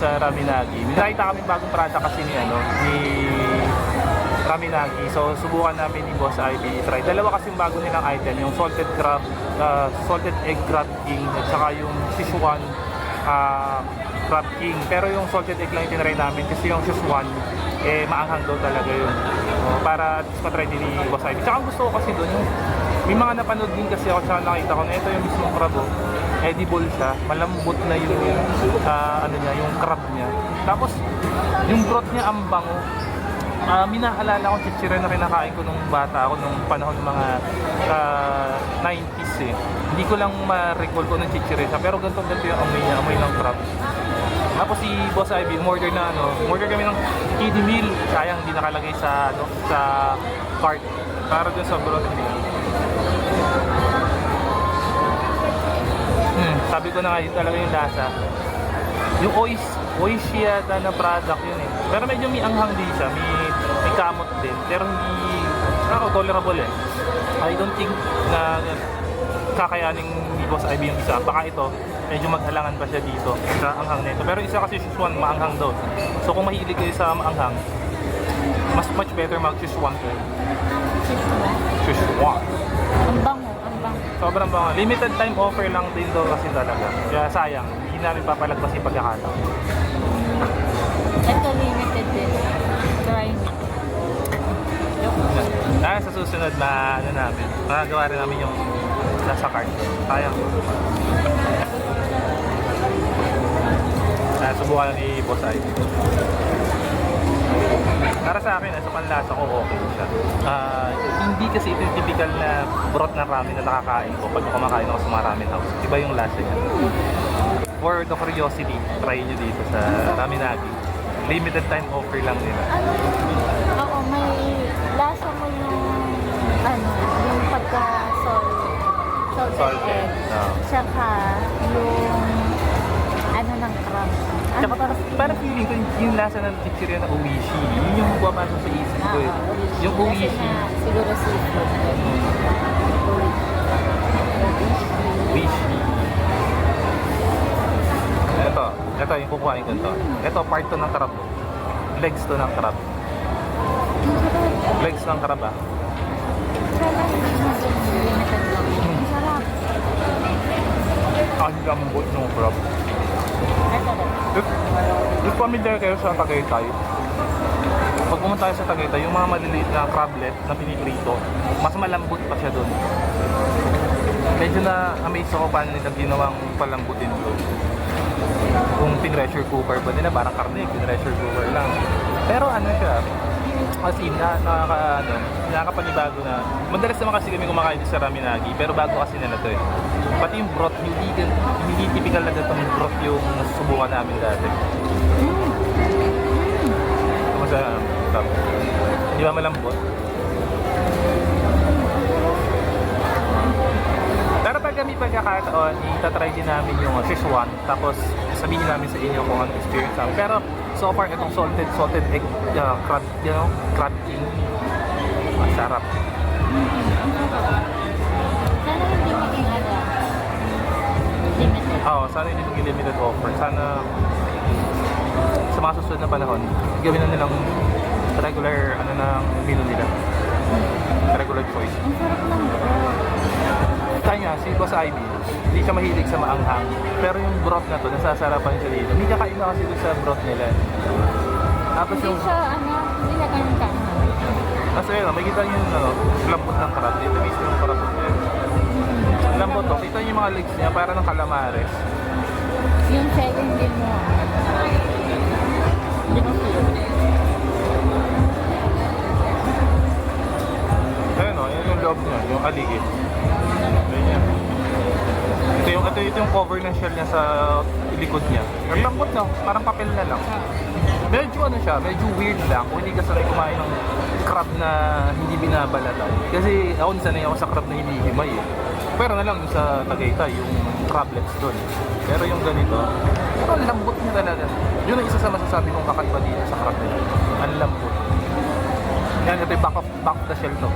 sa Raminagi. Nakita kami bagong product kasi ni Raminagi. So subukan namin ni Boss Ivy i-try. Dalawa kasi yung bago nilang item, yung salted crab, salted egg crab king at saka yung Sichuan crab king. Pero yung salted egg lang yung tinry namin kasi yung Sichuan maanghang daw talaga yun. Para at least matry din ni Boss Ivy. Tsaka gusto ko kasi doon yung may mga napanood din kasi ako sa nakita ko na ito yung mismong crab, edible siya, malambot na yung yung crab niya. Tapos yung broth niya ang bango. Minaalala ko chichirya na kinakain ko nung bata ako nung panahon ng mga 90s eh. Hindi ko lang ma-recall ko ng chichirya siya, pero ganito yung amoy niya, amoy ng crab. Tapos si Boss Ivy, order kami ng kiddie meal. Sayang hindi nakalagay sa cart. Para dun sa broth niya. Sabi ko na nga yun talaga yung lasa. Yung Oishi yata na product yun eh. Pero medyo may anghang din siya, may kamot din. Pero hindi, tolerable eh. I don't think na kakayaning ni Boss Ivy yung isa. Baka ito, medyo maghalangan pa siya dito sa anghang nito. Pero isa kasi Sichuan, maanghang daw. So kung mahilig kayo sa maanghang, much better mag-Sichuan kayo. Sichuan. Ang bango. Sobrang bango. Limited time offer lang din daw kasi talaga. Kaya sayang, hindi namin papalagpas yung pagkakataon. Ito limited din. Try me. Sa susunod na namin, magagawa rin namin yung nasa cart. Sayang. Subukan na ni Boss Ivy. Para sa akin, sa panlasa ko, okay siya. Hindi kasi ito yung typical na broth na ramen na nakakain ko pag kumakain ako sa mga ramen house. Iba yung lasa niya. For the curiosity, try nyo dito sa Raminagi. Limited time offer lang nila. Oo, may lasa mo yung salted egg. Tsaka yung ng crab. Tsaka parang feeling ko yung lasa ng chichirya na Oishi, yun yung pumapasok sa isip ko eh. Yung Oishi. Siguro seafood. Oishi. Ito yung kukuhain ko ito. Ito part to ng crab. Legs to ng crab. Legs ng crab ah. Sarap. Ang lambot ng crab. If familiar kayo sa Tagaytay, pag pumunta tayo sa Tagaytay, yung mga maliliit na crablet na piniprito, mas malambot pa siya doon. Medyo na-amaze ako paano nila ginawang palambutin doon. Kung pin-pressure cooker ba nila, parang karne, pin-pressure cooker lang. Pero ano siya, as in, nakakapanibago na. Madalas naman kasi kami kumakain sa Raminagi, pero bago kasi nila to eh. Pati yung broth, hindi typical na itong broth yung nasusubukan namin dati. Masarap. Di ba malambot? Pero pag kami pagkakataon, itatry din namin yung Sichuan, tapos sabihin namin sa inyo kung anong experience namin. Pero so far, itong salted egg crab king, masarap. Sana hindi maging limited. Sana hindi maging limited offer. Sana sa mga susunod na panahon, gawin na nilang regular ng menu nila. Regular choice. Ang sarap ng Kaya si Boss Ivy, hindi siya mahilig sa maanghang. Pero yung broth na to, nasasarapan siya dito. Hindi kakain na kasi doon sa broth nila. Tapos hindi yung... hindi na ganun ka. Kasi yun, makikita nyo yung lambot ng crab. Dito mismo yung crab niya. Lambot to. Kita nyo yung mga legs niya, para ng calamares. Yung second din mo. Hindi mo feel. Ayun o, yun yung loob niya, yung aligid. Ganyan. Ito yung cover ng shell niya sa likod niya. Ang lambot na, parang papel na lang. Medyo medyo weird lang kung hindi ka sanay kumain ng crab na hindi binabalatan. Kasi ako sanay ako sa crab na hinihimay eh. Pero na lang sa Tagaytay, yung crablets doon. Pero yung ganito, ang lambot niya talaga. Yun ang isa sa masasabi kong kakaiba dito sa crab nila. Ang lambot. Yan, ito yung back of the shell to.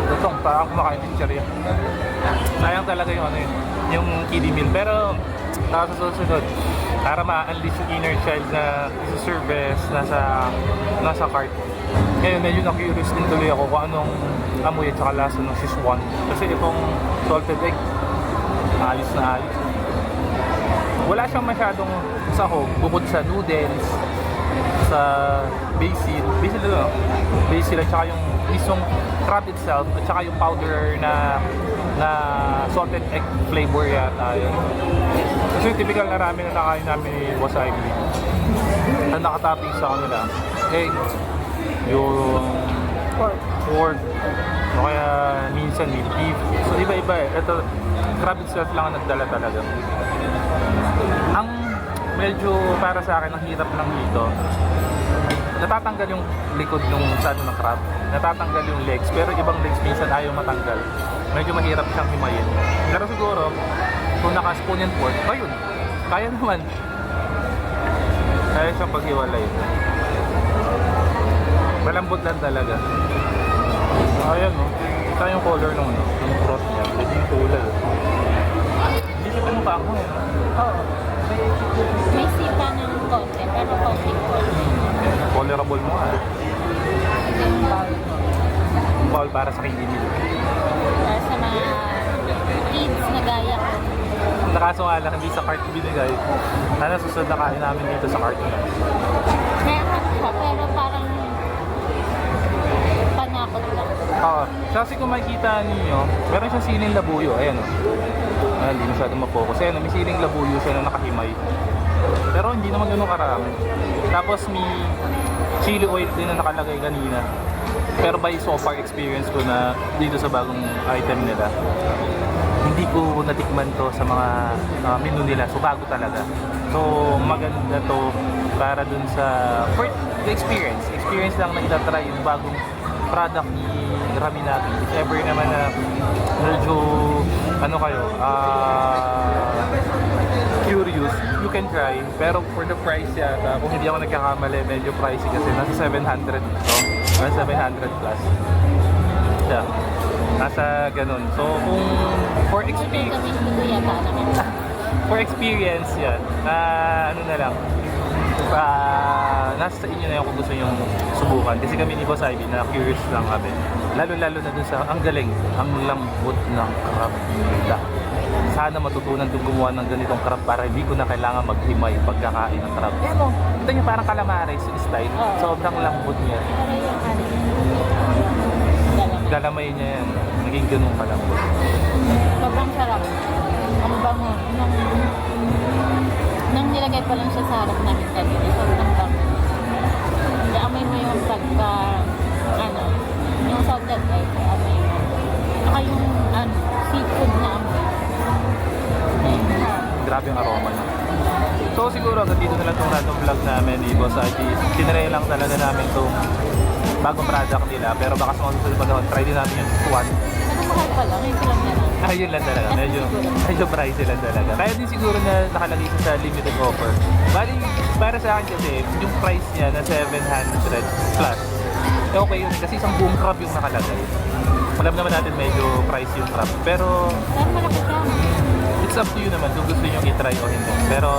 Ito. pa ang kumakain ng chichirya. Sayang talaga yung ano yun, yung kiddie meal. Pero sa susunod, para ma-unleash yung inner child na service nasa cart. Ngayon, medyo na-curious din tuloy ako kung anong amoy at saka lasa ng Szechuan. Kasi itong salted egg, ayos na ayos. Wala siyang masyadong sahog bukod sa noodles, sa basil at saka yung mismong crab itself at saka yung powder na salted egg flavor yata yun. Kasi typical na ramen na nakain namin ni Boss Ivy. Ang nakatopping sa kanila, egg, yung pork, o kaya minsan with beef. So iba-iba eh. Ito, crab itself lang ang nagdala talaga. Ang medyo para sa akin ang hirap lang dito, natatanggal yung likod ng ng crab, natatanggal yung legs, pero ibang legs minsan ayaw matanggal. Medyo mahirap siyang himayin. Pero siguro, kung naka-spoon and fork, ayun, kaya naman. Kaya siyang paghiwalay. Malambot lang talaga. Ayan o, ito yung color ng broth niya. Pwede yung tulad. Hindi siya pinumpa ako eh. Oo. May sipa ng konti, pero konti ko. Tolerable mo ah. Ito yung bowl. Bowl para sa kiddie meal. Para sa mga kids na gaya ko. Nakaso nga lang, hindi sa cart binigay. Sana susunod na kain namin dito sa cart niya. Meron siya, pero parang panakot lang. Oo. Kasi kung makikita ninyo, meron siyang siling labuyo. Ayan o. Hindi masyadong ma-focus. Ayan o, may siling labuyo siya na nakahimay. Pero hindi naman ganun karami. Tapos may chili oil din na nakalagay kanina. Pero by so far experience ko na dito sa bagong item nila, hindi ko natikman to sa mga menu nila. So bago talaga. So maganda to para dun sa for the experience. Experience lang na itatry yung bagong product ni Raminagi. If ever naman na medyo ano kayo, curious, you can try. Pero for the price yata, kung hindi ako nagkakamali, medyo pricey kasi nasa 700 ito. Nasa 700 plus. Yeah. Nasa ganun. So kung for experience, for experience yan, ano na lang, nasa inyo na yung kung gusto nyo subukan. Kasi kami ni Boss Ivy na curious lang kami. Lalo-lalo na dun sa, ang galing, ang lambot ng crab nila. Sana matutunan dun gumawa ng ganitong crab para hindi ko na kailangan maghimay pagkakain ng crab. Eh mo, ito nyo parang calamares yung style. Sobrang lambot niya. Galamay niya yan. Naging ganun kalambot. Sobrang sarap. Ang bango. Nang nilagay pa lang siya sa harap namin kanina, sobrang bango. Amoy mo yung pagka, yung salted egg, amoy mo. Saka yung, seafood na amoy. Grabe yung aroma niya. So siguro hanggang dito na lang itong random vlog namin ni Boss Ivy. Tinry lang talaga namin itong bagong product nila. Pero baka sa mga susunod pa naman, try din namin yung Szechuan. Mahal pa lang, ito lang na lang. Ayun lang talaga, medyo pricey lang talaga. Kaya din siguro na nakalagay siya sa limited offer. Bali, para sa akin kasi, yung price niya na 700 plus, okay yun kasi isang buong crab yung nakalagay. Alam naman natin medyo pricey yung crab. Pero Malaki siya. it's up to you naman kung gusto nyo i-try o hindi. Pero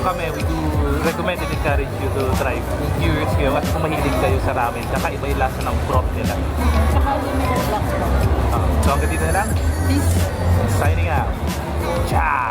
kami, we do recommend and encourage you to try. Kung curious kayo at kung mahilig kayo sa ramen, kakaiba yung lasa ng broth nila. Saka limited lang po. So hanggang dito na lang. Peace. Signing out. Ciao!